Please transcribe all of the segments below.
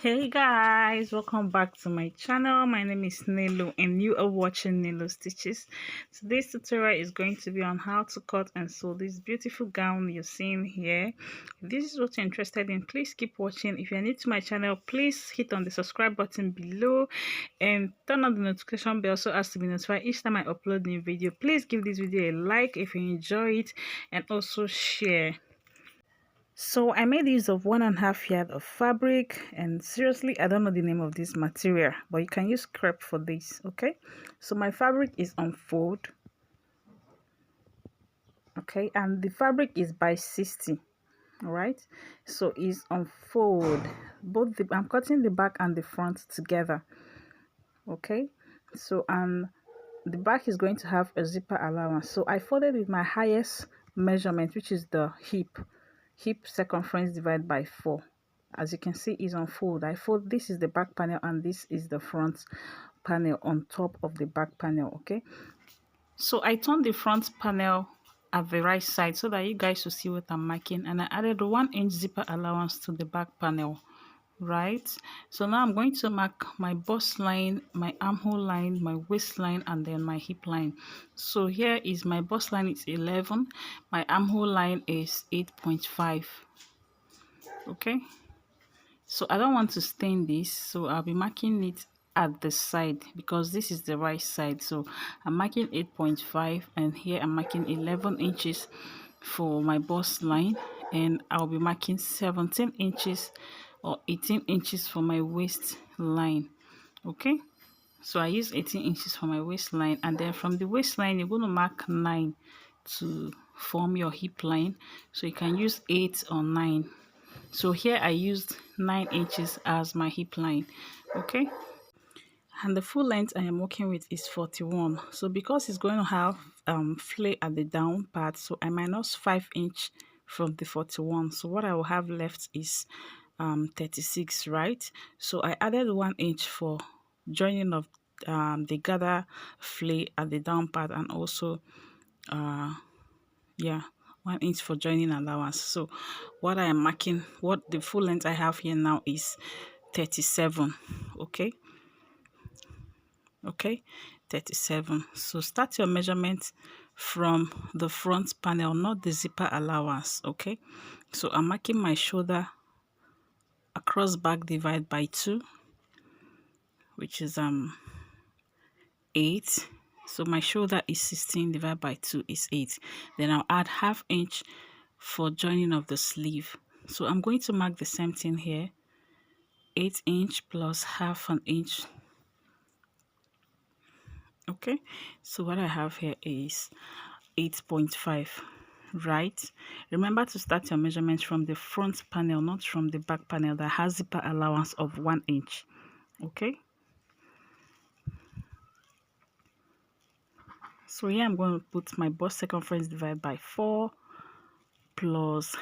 Hey guys, welcome back to my channel. My name is Nelo and you are watching Nelo Stitches. Today's tutorial is going to be on how to cut and sew this beautiful gown you're seeing here. If this is what you're interested in, please keep watching. If you're new to my channel, please hit on the subscribe button below and turn on the notification bell so as to be notified each time I upload a new video. Please give this video a like if you enjoy it and also share. So I made use of 1.5 yard of fabric, and seriously I don't know the name of this material, but you can use crepe for this. Okay, so my fabric is on fold, okay, and the fabric is by 60. All right, so it's on fold. I'm cutting the back and the front together. Okay, so the back is going to have a zipper allowance, so I folded with my highest measurement, which is the hip circumference divided by 4. As you can see, is on fold. I fold. This is the back panel and this is the front panel on top of the back panel. Okay, so I turned the front panel at the right side so that you guys will see what I'm marking, and I added a 1-inch zipper allowance to the back panel. Right, so now I'm going to mark my bust line, my armhole line, my waistline, and then my hip line. So here is my bust line is 11, my armhole line is 8.5. okay, so I don't want to stain this, so I'll be marking it at the side because this is the right side. So I'm marking 8.5, and here I'm marking 11 inches for my bust line, and I'll be marking 17 inches or 18 inches for my waistline. Okay, so I use 18 inches for my waistline, and then from the waistline you're going to mark 9 to form your hip line, so you can use 8 or 9. So here I used 9 inches as my hip line. Okay, and the full length I am working with is 41. So because it's going to have flare at the down part, so I minus 5 inch from the 41. So what I will have left is 36, right? So I added 1 inch for joining of the gather flare at the down part, and also yeah, 1 inch for joining allowance. So what I am marking, what the full length I have here now is 37. Okay, 37. So start your measurement from the front panel, not the zipper allowance. Okay, so I'm marking my shoulder across back divide by 2, which is 8. So my shoulder is 16 divided by 2 is 8. Then I'll add ½ inch for joining of the sleeve. So I'm going to mark the same thing here, 8 inch plus ½ an inch. Okay, so what I have here is 8.5. right? Remember to start your measurements from the front panel, not from the back panel that has zipper allowance of 1 inch. Okay, so here I'm going to put my bust circumference divided by 4 plus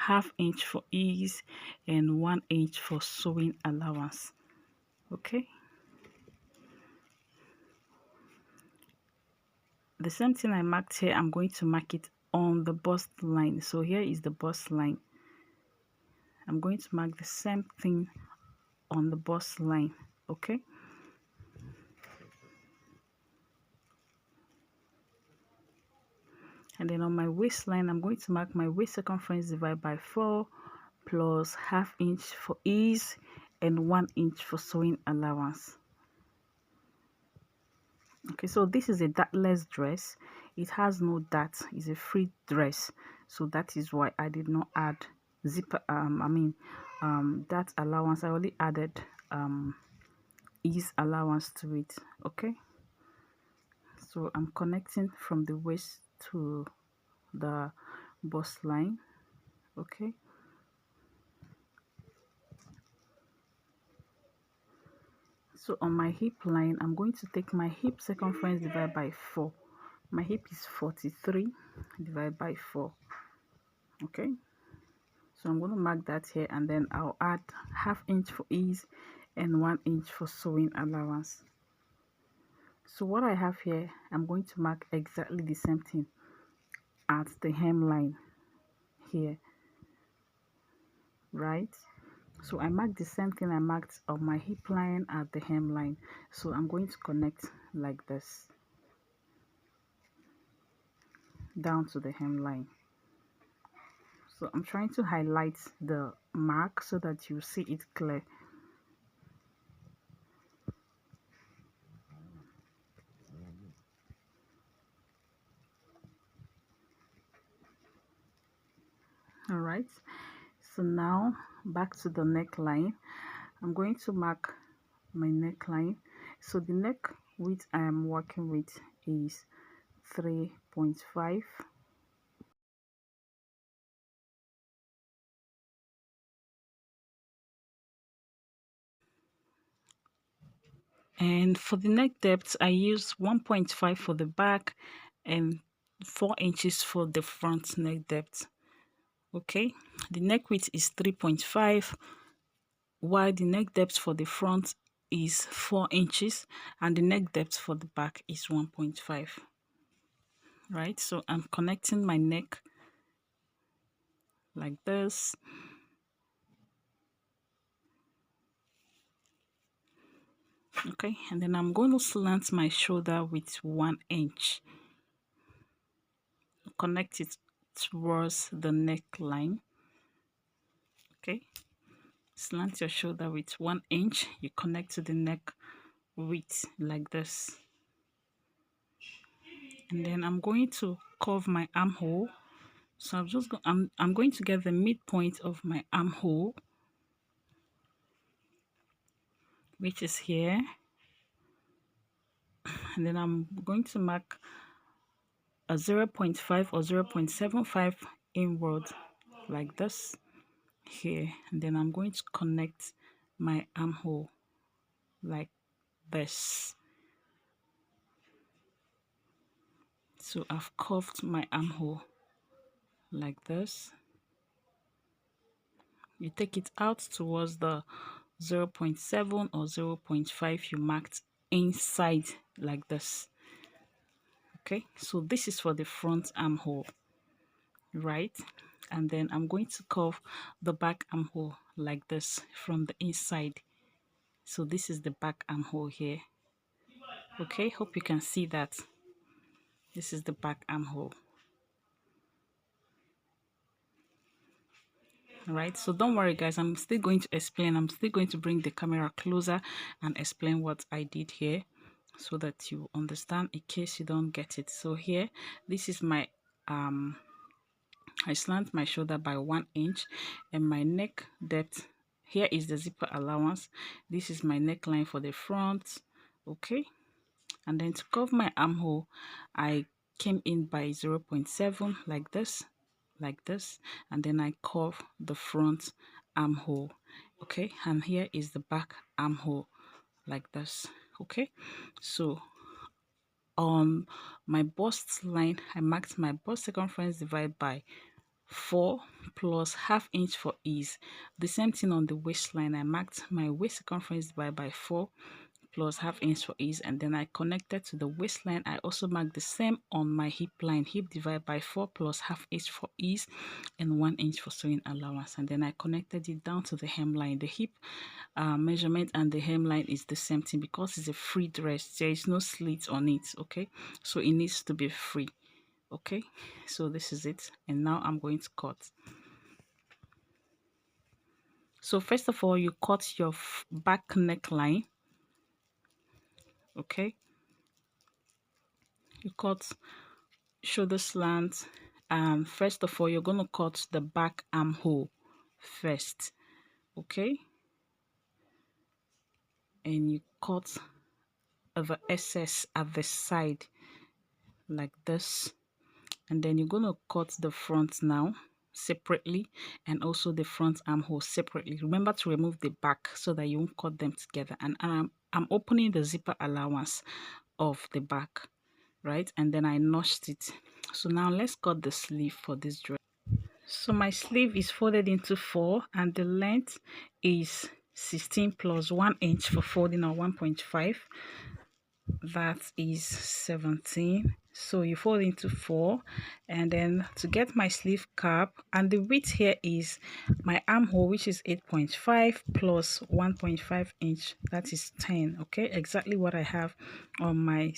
½ inch for ease and 1 inch for sewing allowance. Okay, the same thing I marked here, I'm going to mark it on the bust line. So here is the bust line. I'm going to mark the same thing on the bust line. Okay, and then on my waistline I'm going to mark my waist circumference divided by 4 plus ½ inch for ease and 1 inch for sewing allowance. Okay, so this is a dartless dress. It has no dart. It's a free dress, so that is why I did not add zipper dart allowance. I only added ease allowance to it. Okay, so I'm connecting from the waist to the bust line. Okay, so on my hip line I'm going to take my hip circumference divided by 4. My hip is 43 divided by 4. Okay, so I'm going to mark that here, and then I'll add ½ inch for ease and 1 inch for sewing allowance. So what I have here, I'm going to mark exactly the same thing at the hemline here, right? So I marked the same thing I marked on my hip line at the hemline. So I'm going to connect like this down to the hemline. So I'm trying to highlight the mark so that you see it clear. All right, so now back to the neckline. I'm going to mark my neckline. So the neck width I am working with is 3.5. And for the neck depth, I use 1.5 for the back and 4 inches for the front neck depth. Okay, the neck width is 3.5, while the neck depth for the front is 4 inches and the neck depth for the back is 1.5. Right, so I'm connecting my neck like this. Okay, and then I'm going to slant my shoulder with 1 inch, connect it towards the neckline. Okay, slant your shoulder with 1 inch, you connect to the neck width like this, and then I'm going to curve my armhole. So I'm going to get the midpoint of my armhole, which is here, and then I'm going to mark a 0.5 or 0.75 inward like this here, and then I'm going to connect my armhole like this. So I've curved my armhole like this. You take it out towards the 0.7 or 0.5 you marked inside like this. Okay, so this is for the front armhole, right? And then I'm going to curve the back armhole like this from the inside. So this is the back armhole here. Okay, hope you can see that. This is the back armhole. All right, so don't worry guys, I'm still going to explain. I'm still going to bring the camera closer and explain what I did here so that you understand in case you don't get it. So here, this is my I slant my shoulder by 1 inch, and my neck depth here is the zipper allowance. This is my neckline for the front. Okay, and then to curve my armhole, I came in by 0.7 like this, and then I curve the front armhole. Okay, and here is the back armhole like this. Okay, so on my bust line, I marked my bust circumference divided by 4 plus ½ inch for ease. The same thing on the waistline, I marked my waist circumference divided by 4 plus ½ inch for ease, and then I connected to the waistline. I also marked the same on my hip line, hip divided by 4 plus ½ inch for ease and 1 inch for sewing allowance, and then I connected it down to the hemline. The hip measurement and the hemline is the same thing because it's a free dress. There is no slit on it. Okay, so it needs to be free. Okay, so this is it, and now I'm going to cut. So first of all, you cut your back neckline. Okay, you cut shoulder slant, and first of all you're going to cut the back armhole first. Okay, and you cut the excess at the side like this, and then you're going to cut the front now separately and also the front armhole separately. Remember to remove the back so that you won't cut them together. And I'm opening the zipper allowance of the back, right? And then I notched it. So now let's cut the sleeve for this dress. So my sleeve is folded into 4 and the length is 16 plus 1 inch for folding, or 1.5. That is 17. So you fold into 4, and then to get my sleeve cap, and the width here is my armhole, which is 8.5 plus 1.5 inch, that is 10. Okay, exactly what I have on my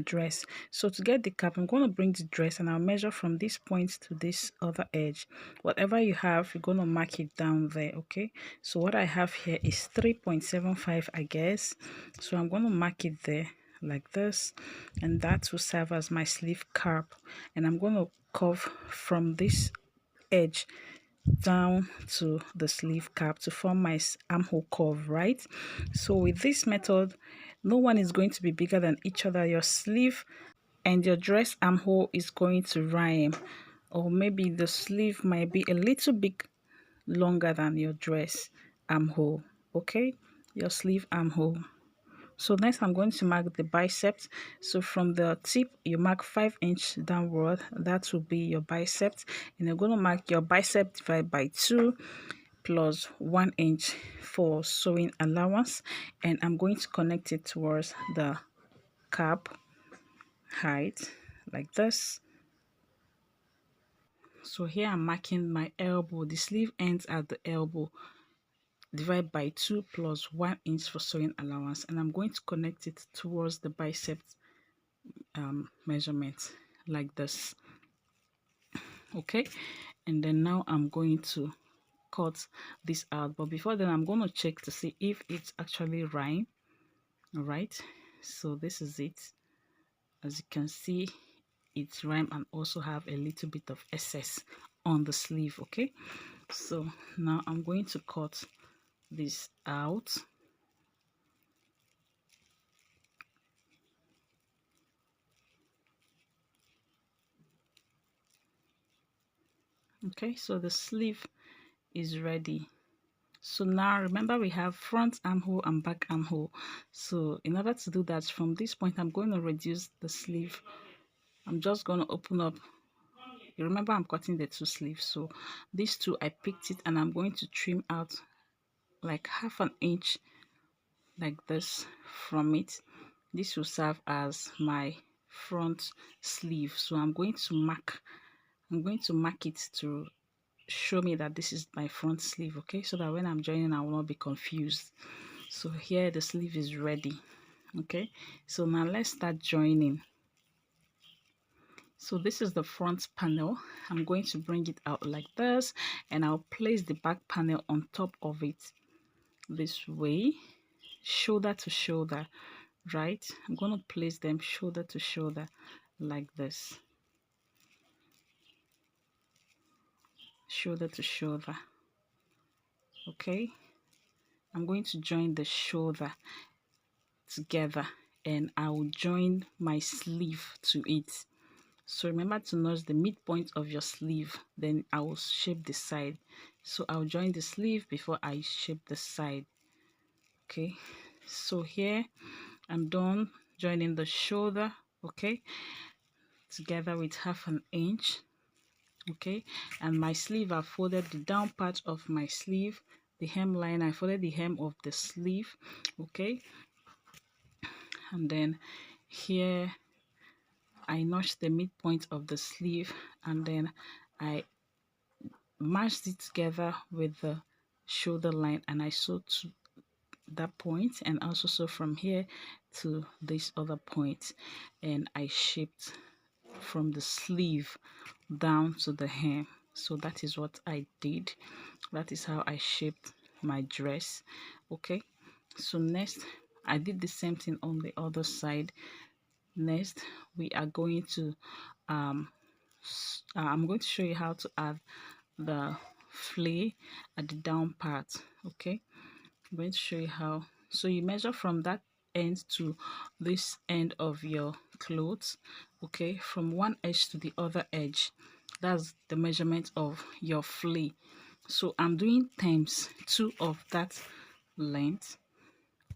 dress. So to get the cap, I'm going to bring the dress and I'll measure from this point to this other edge. Whatever you have, you're going to mark it down there. Okay, so what I have here is 3.75, I guess. So I'm going to mark it there like this, and that will serve as my sleeve cap. And I'm going to curve from this edge down to the sleeve cap to form my armhole curve, right? So with this method, no one is going to be bigger than each other. Your sleeve and your dress armhole is going to rhyme, or maybe the sleeve might be a little bit longer than your dress armhole. Okay, your sleeve armhole. So next I'm going to mark the biceps. So from the tip you mark 5" downward, that will be your biceps, and you're going to mark your bicep divided by 2 plus 1 inch for sewing allowance, and I'm going to connect it towards the cap height like this. So here I'm marking my elbow. The sleeve ends at the elbow, divide by 2 plus 1 inch for sewing allowance, and I'm going to connect it towards the biceps measurement like this. Okay, and then now I'm going to cut this out, but before then I'm going to check to see if it's actually rhyme. All right, so this is it. As you can see, it's rhyme and also have a little bit of excess on the sleeve. Okay, so now I'm going to cut this out. Okay, so the sleeve is ready. So now remember, we have front armhole and back armhole. So in order to do that, from this point I'm going to reduce the sleeve. I'm just going to open up. You remember I'm cutting the 2 sleeves, so these 2 I picked it, and I'm going to trim out like half an inch like this from it. This will serve as my front sleeve. So I'm going to mark it to show me that this is my front sleeve. Okay, so that when I'm joining I will not be confused. So here the sleeve is ready. Okay, so now let's start joining. So this is the front panel. I'm going to bring it out like this, and I'll place the back panel on top of it this way, shoulder to shoulder, right? I'm going to place them shoulder to shoulder like this, shoulder to shoulder. Okay, I'm going to join the shoulder together, and I will join my sleeve to it. So remember to notch the midpoint of your sleeve, then I will shape the side. So I'll join the sleeve before I shape the side. Okay, so here I'm done joining the shoulder, okay, together with half an inch. Okay, and my sleeve, I folded the down part of my sleeve, the hemline, I folded the hem of the sleeve. Okay, and then here I notched the midpoint of the sleeve, and then I matched it together with the shoulder line, and I sewed to that point, and also sew from here to this other point, and I shaped from the sleeve down to the hem. So that is what I did. That is how I shaped my dress. Okay, so next I did the same thing on the other side. Next we are going to I'm going to show you how to add the flay at the down part. Okay, I'm going to show you how. So you measure from that end to this end of your clothes. Okay, from one edge to the other edge, that's the measurement of your flay. So I'm doing times 2 of that length.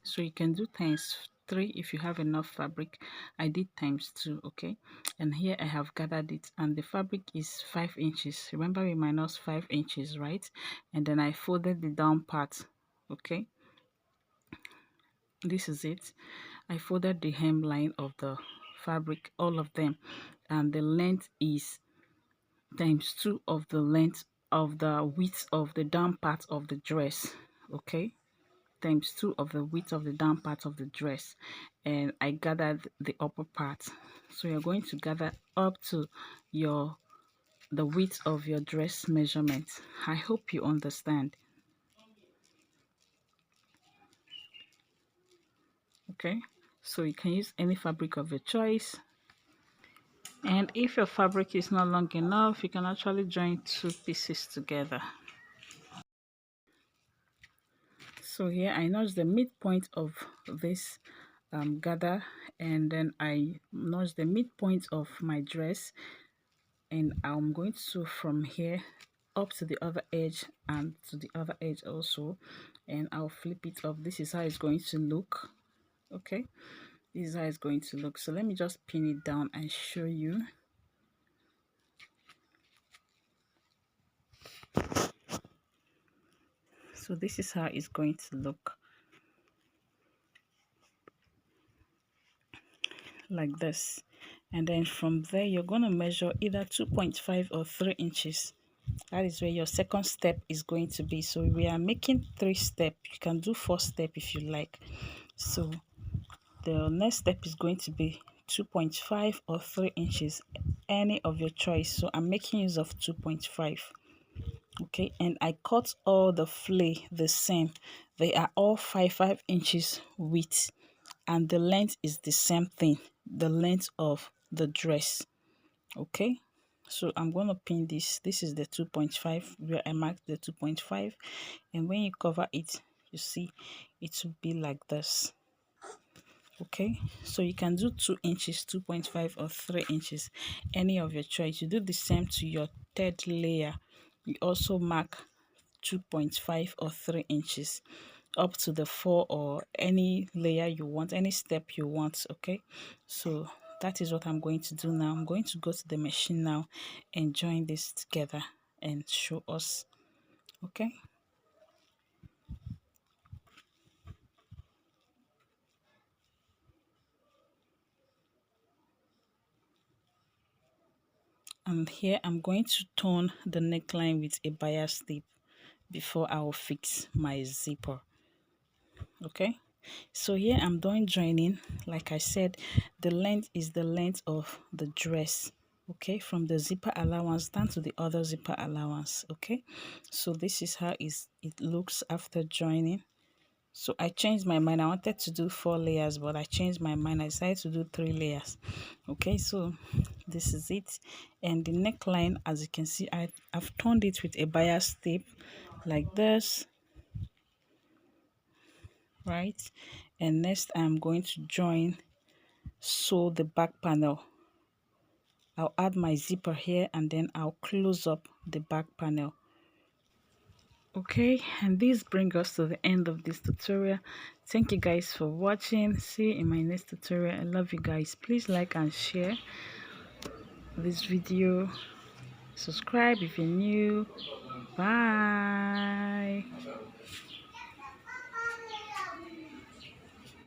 So you can do times 3 if you have enough fabric. I did times 2. Okay, and here I have gathered it, and the fabric is 5 inches. Remember we minus 5 inches, right? And then I folded the down part. Okay, this is it. I folded the hemline of the fabric, all of them, and the length is times 2 of the length of the width of the down part of the dress. Okay, times 2 of the width of the down part of the dress, and I gathered the upper part. So you're going to gather up to the width of your dress measurement. I hope you understand. Okay, so you can use any fabric of your choice, and if your fabric is not long enough, you can actually join 2 pieces together. So here I notch the midpoint of this gather, and then I notch the midpoint of my dress, and I'm going to sew from here up to the other edge and to the other edge also, and I'll flip it up. This is how it's going to look. Okay, this is how it's going to look. So let me just pin it down and show you. So this is how it's going to look, like this. And then from there you're going to measure either 2.5 or 3 inches. That is where your second step is going to be. So we are making 3 steps. You can do 4 steps if you like. So the next step is going to be 2.5 or 3 inches, any of your choice. So I'm making use of 2.5. Okay, and I cut all the flay the same. They are all 5 inches width, and the length is the same thing, the length of the dress. Okay, so I'm going to pin this. This is the 2.5 where I marked the 2.5, and when you cover it, you see it will be like this. Okay, so you can do 2 inches, 2.5 or 3 inches, any of your choice. You do the same to your third layer. You also mark 2.5 or 3 inches up to the 4 or any layer you want, any step you want. Okay, so that is what I'm going to do now. I'm going to go to the machine now and join this together and show us. Okay, and here I'm going to turn the neckline with a bias tip before I will fix my zipper. Okay, so here I'm done joining. Like I said, the length is the length of the dress. Okay, from the zipper allowance down to the other zipper allowance. Okay, so this is how it looks after joining. So I changed my mind. I wanted to do 4 layers, but I changed my mind. I decided to do 3 layers. Okay, so this is it. And the neckline, as you can see, I've turned it with a bias tape like this, right? And next I'm going to sew the back panel. I'll add my zipper here, and then I'll close up the back panel. Okay, and this brings us to the end of this tutorial. Thank you guys for watching. See you in my next tutorial. I love you guys. Please like and share this video. Subscribe if you're new. Bye.